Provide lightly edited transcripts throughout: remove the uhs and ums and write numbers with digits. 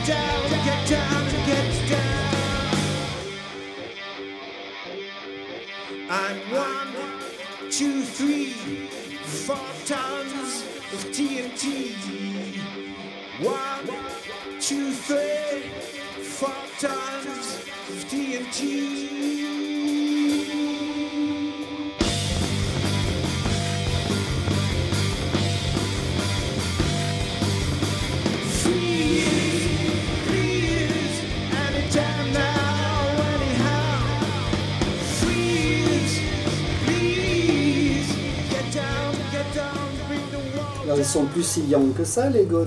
And 1, 2, 3, 4 tons of TNT. 1, 2, 3, 4 tons of TNT. Alors, ils sont plus si young que ça, les Gods.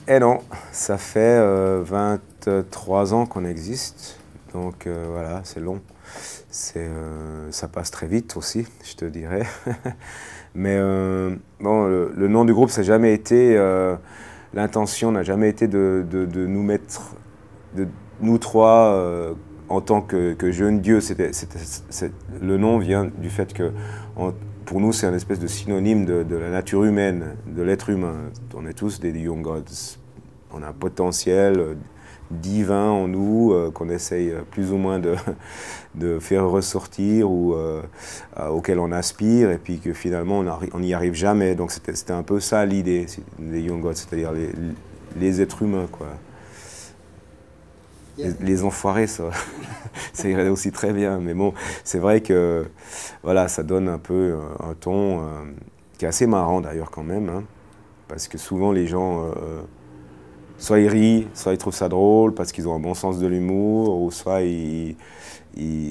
Eh non, ça fait 23 ans qu'on existe, donc voilà, c'est long. Ça passe très vite aussi, je te dirais. Mais bon, le nom du groupe, ça n'a jamais été, l'intention n'a jamais été de nous mettre, nous trois, en tant que jeunes dieux. Le nom vient du fait que, pour nous, c'est une espèce de synonyme de la nature humaine, de l'être humain. On est tous des young gods. On a un potentiel divin en nous qu'on essaye plus ou moins de faire ressortir ou auquel on aspire, et puis que finalement on n'y arrive jamais. Donc c'était un peu ça l'idée des young gods, c'est-à-dire les êtres humains, quoi. Les enfoirés, ça irait aussi très bien, mais bon, c'est vrai que voilà, ça donne un peu un ton qui est assez marrant d'ailleurs quand même, hein, parce que souvent les gens, soit ils rient, soit ils trouvent ça drôle parce qu'ils ont un bon sens de l'humour, ou soit ils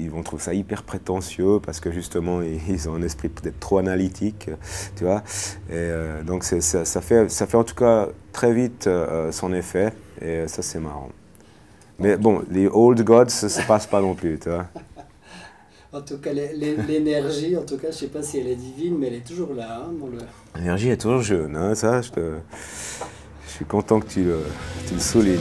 vont trouver ça hyper prétentieux parce que justement ils ont un esprit peut-être trop analytique, tu vois. Et donc ça fait en tout cas très vite son effet, et ça c'est marrant. Mais bon, les old gods, ça se passe pas non plus, tu vois. En tout cas, l'énergie, en tout cas, je sais pas si elle est divine, mais elle est toujours là. Hein, L'énergie est toujours jeune, hein, ça, je suis content que tu le soulignes.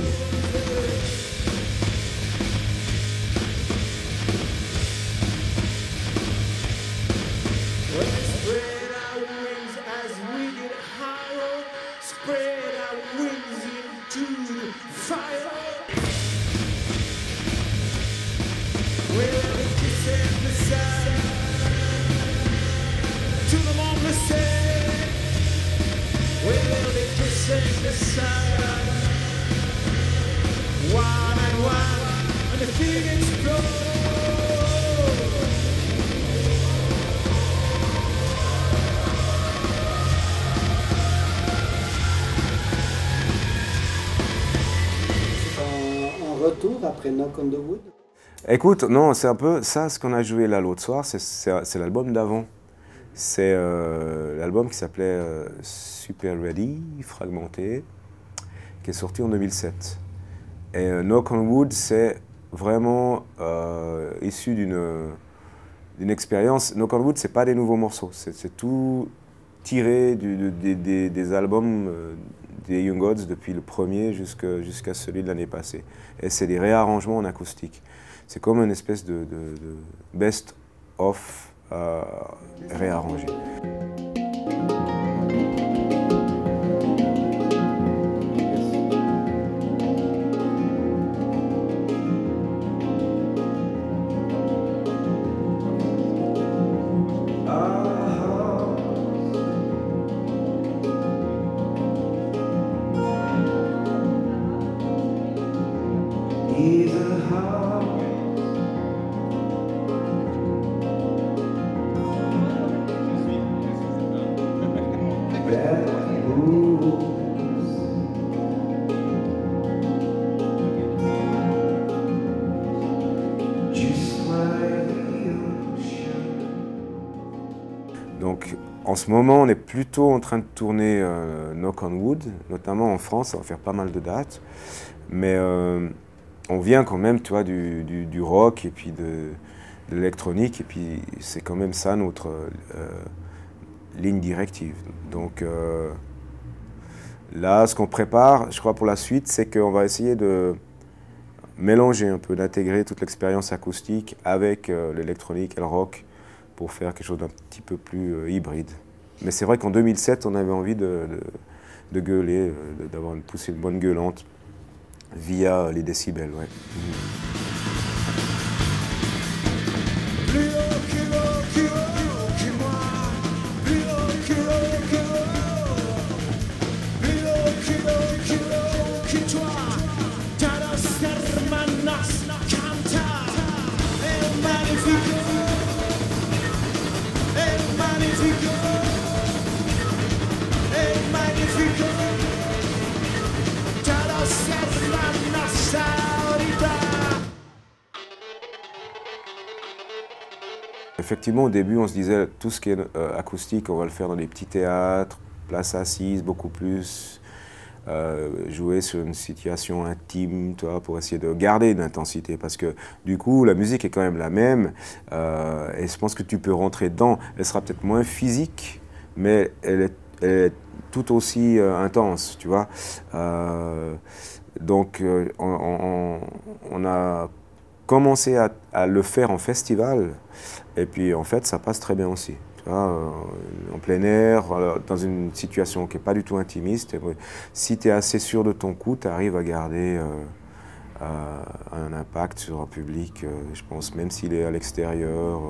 Retour après Knock on the Wood? Écoute, non, c'est un peu ça, ce qu'on a joué là l'autre soir, c'est l'album d'avant. C'est l'album qui s'appelait Super Ready, fragmenté, qui est sorti en 2007. Et Knock on Wood, c'est vraiment issu d'une expérience. Knock on Wood, c'est pas des nouveaux morceaux, c'est tout tiré des albums des Young Gods depuis le premier jusqu'à celui de l'année passée. Et c'est des réarrangements en acoustique. C'est comme une espèce de best-of réarrangé. Donc en ce moment, on est plutôt en train de tourner Knock on Wood, notamment en France, on va faire pas mal de dates. Mais on vient quand même, tu vois, du rock et puis de l'électronique, et puis c'est quand même ça notre ligne directive. Donc là, ce qu'on prépare, je crois, pour la suite, c'est qu'on va essayer de mélanger un peu, d'intégrer toute l'expérience acoustique avec l'électronique et le rock pour faire quelque chose d'un petit peu plus hybride. Mais c'est vrai qu'en 2007, on avait envie de gueuler, d'avoir poussé une bonne gueulante via les décibels, ouais. Plus haut que haut que haut que moi, plus haut que haut que haut, plus haut que haut que haut que toi. Todos hermanos cantar el magnifico, el magnifico, el magnifico. Todos hermanos ahorita. Effectivement, au début, on se disait tout ce qui est acoustique, on va le faire dans des petits théâtres, place assise, beaucoup plus, jouer sur une situation intime, tu vois, pour essayer de garder une intensité. Parce que du coup, la musique est quand même la même, et je pense que tu peux rentrer dedans. Elle sera peut-être moins physique, mais elle est tout aussi intense, tu vois. Donc, on a commencé à le faire en festival, et puis en fait ça passe très bien aussi. Tu vois, en plein air, dans une situation qui n'est pas du tout intimiste, et si tu es assez sûr de ton coup, tu arrives à garder un impact sur un public, je pense, même s'il est à l'extérieur.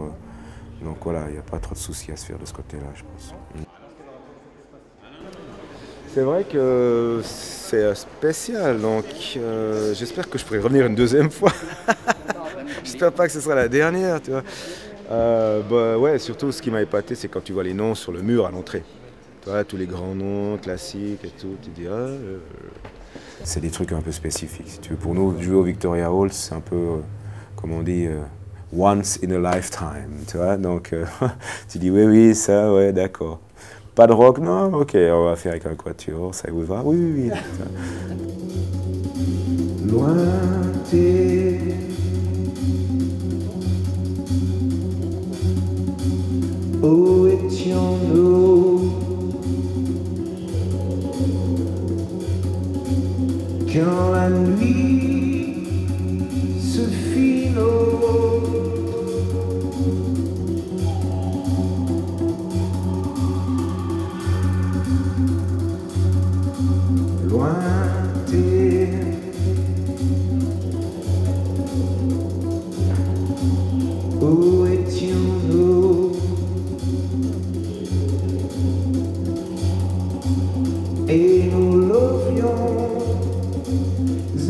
Donc voilà, il n'y a pas trop de soucis à se faire de ce côté-là, je pense. C'est vrai que c'est spécial, donc j'espère que je pourrai revenir une deuxième fois. J'espère pas que ce sera la dernière, tu vois. Bah, ouais, surtout ce qui m'a épaté, c'est quand tu vois les noms sur le mur à l'entrée. Tu vois, tous les grands noms classiques et tout, tu dis c'est des trucs un peu spécifiques, si tu veux. Pour nous, jouer au Victoria Hall, c'est un peu, comme on dit, once in a lifetime, tu vois. Donc, tu dis oui, ça, ouais, d'accord. Pas de rock, non, ok, on va faire avec un quatuor, ça vous va? Oui. Loin t'es, où étions-nous quand la nuit se fit l'eau? Loin t'es, où étions-nous et nous levions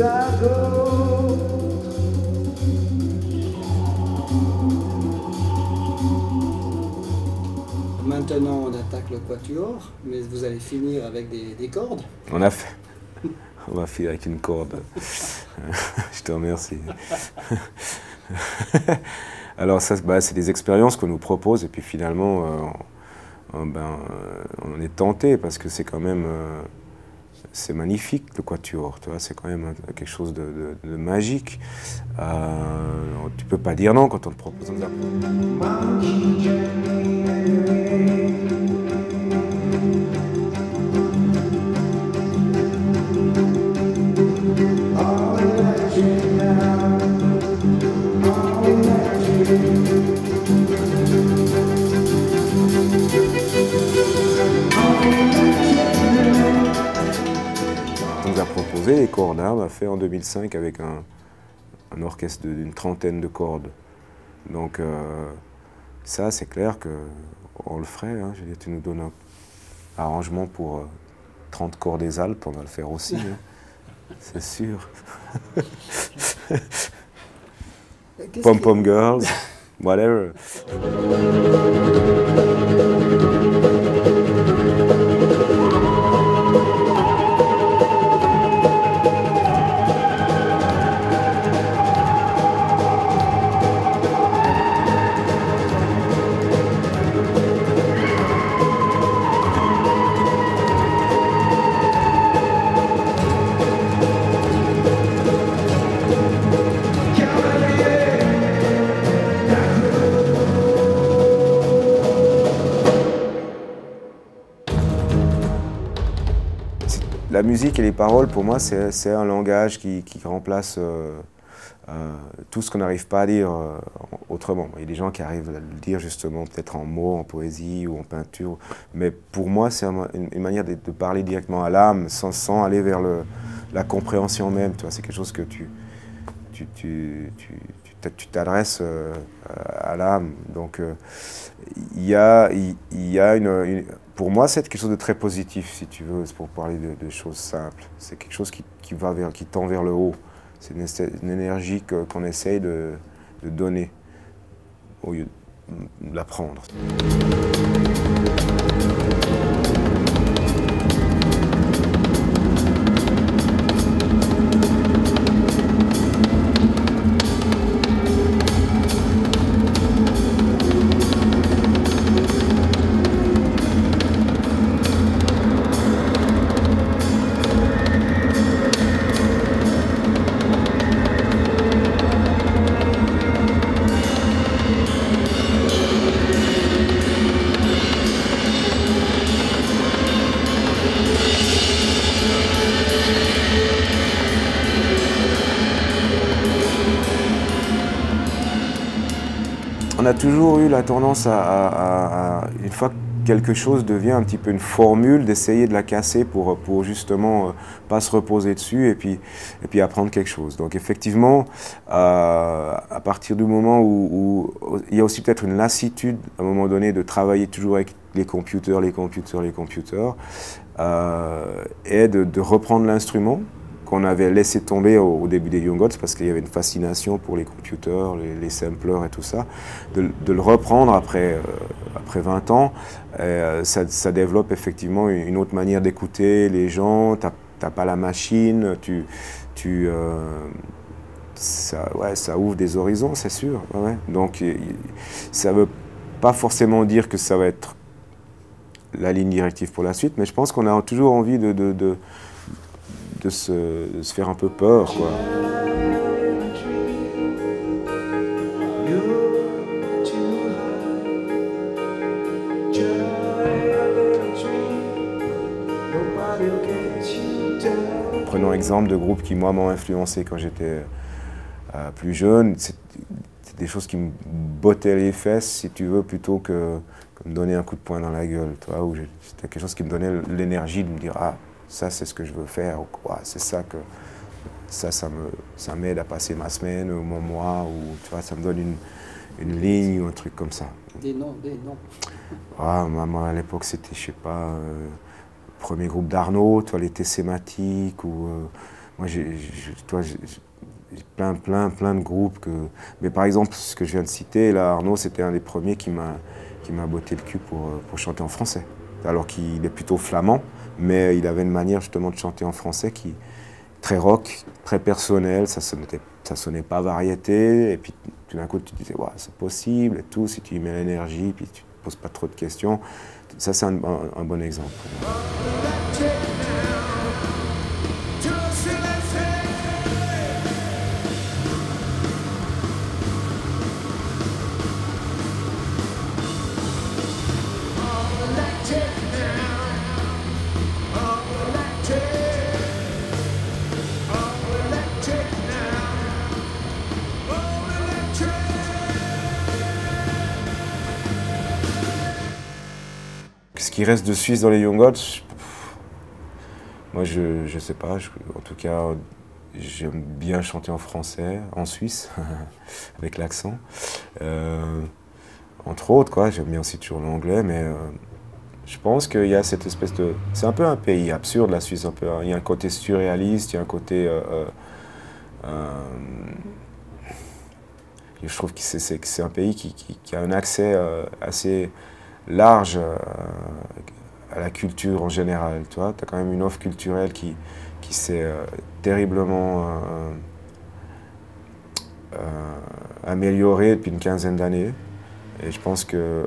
à d'autres. Maintenant, on attaque le quatuor, mais vous allez finir avec des cordes. On va finir avec une corde. Je te remercie. Alors ça, c'est des expériences qu'on nous propose et puis finalement, on est tenté parce que c'est quand même, c'est magnifique le quatuor, tu vois, c'est quand même quelque chose de magique. Tu peux pas dire non quand on te propose ça. On nous a proposé, les Corda, on a fait en 2005 avec un orchestre d'une trentaine de cordes. Donc ça, c'est clair qu'on le ferait. Hein. Je veux dire, tu nous donnes un arrangement pour 30 corps des Alpes, on va le faire aussi. Hein. C'est sûr. Pom Pom Girls, whatever. La musique et les paroles, pour moi, c'est un langage qui remplace tout ce qu'on n'arrive pas à dire autrement. Il y a des gens qui arrivent à le dire justement peut-être en mots, en poésie ou en peinture, mais pour moi, c'est une manière de parler directement à l'âme sans aller vers la compréhension même, tu vois, c'est quelque chose que tu t'adresses à l'âme. Donc il y a pour moi, c'est quelque chose de très positif, si tu veux, pour parler de choses simples. C'est quelque chose qui tend vers le haut. C'est une énergie qu'on essaye de donner au lieu de la prendre. On a toujours eu la tendance une fois que quelque chose devient un petit peu une formule, d'essayer de la casser pour justement pas se reposer dessus et puis apprendre quelque chose. Donc effectivement, à partir du moment où il y a aussi peut-être une lassitude à un moment donné de travailler toujours avec les computers, et de reprendre l'instrument qu'on avait laissé tomber au début des Young Gods parce qu'il y avait une fascination pour les computers, les samplers et tout ça, de le reprendre après 20 ans, ça développe effectivement une autre manière d'écouter les gens, t'as pas la machine, ça ouvre des horizons, c'est sûr. Ouais. Donc ça veut pas forcément dire que ça va être la ligne directive pour la suite, mais je pense qu'on a toujours envie de se faire un peu peur, quoi. Prenons l'exemple de groupes qui, moi, m'ont influencé quand j'étais plus jeune. C'est des choses qui me bottaient les fesses, si tu veux, plutôt que me donner un coup de poing dans la gueule. C'était quelque chose qui me donnait l'énergie de me dire « Ah, ça, c'est ce que je veux faire », ou « c'est ça que… » Ça m'aide à passer ma semaine ou mon mois, ou tu vois, ça me donne une ligne ou un truc comme ça. Des noms. Ah, moi, à l'époque, c'était, je sais pas, le premier groupe d'Arnaud, tu vois, les Tessématiques, ou moi, j'ai plein de groupes que… Mais par exemple, ce que je viens de citer, là, Arnaud, c'était un des premiers qui m'a botté le cul pour chanter en français. Alors qu'il est plutôt flamand, mais il avait une manière justement de chanter en français qui très rock, très personnel, ça sonnait pas variété, et puis tout d'un coup tu disais ouais, c'est possible et tout, si tu y mets l'énergie, puis tu te poses pas trop de questions. Ça c'est un bon exemple. Ce qui reste de Suisse dans les Young Gods, moi je sais pas, en tout cas j'aime bien chanter en français, en Suisse, avec l'accent. Entre autres, quoi, j'aime bien aussi toujours l'anglais, mais je pense qu'il y a cette espèce de… C'est un peu un pays absurde, la Suisse, un peu. Il y a un côté surréaliste, il y a un côté… je trouve que c'est un pays qui a un accès assez large à la culture en général. Tu vois, tu as quand même une offre culturelle qui s'est terriblement améliorée depuis une quinzaine d'années. Et je pense que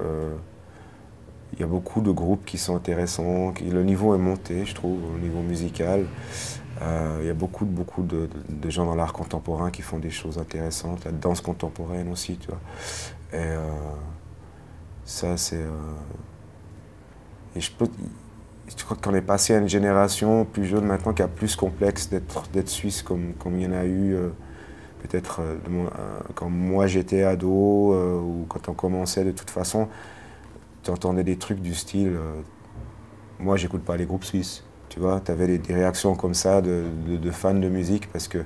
il y a beaucoup de groupes qui sont intéressants, le niveau est monté, je trouve, au niveau musical. Il y a beaucoup de gens dans l'art contemporain qui font des choses intéressantes, la danse contemporaine aussi, tu vois. Et ça, c'est… et je crois qu'on est passé à une génération plus jeune maintenant qui a plus complexe d'être suisse comme il y en a eu peut-être quand moi j'étais ado ou quand on commençait. De toute façon, tu entendais des trucs du style… moi, j'écoute pas les groupes suisses. Tu vois, tu avais des réactions comme ça de fans de musique parce que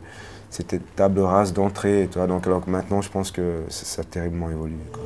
c'était table rase d'entrée. Donc alors que maintenant, je pense que ça a terriblement évolué, quoi.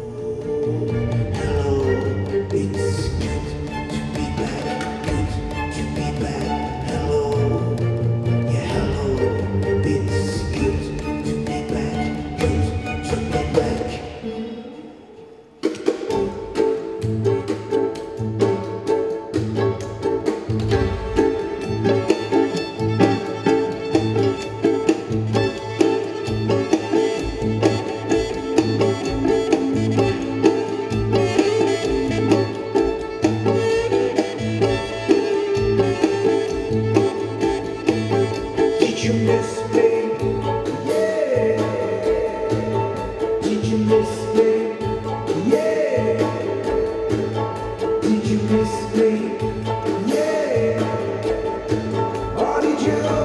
Did you miss me? Yeah. Or did you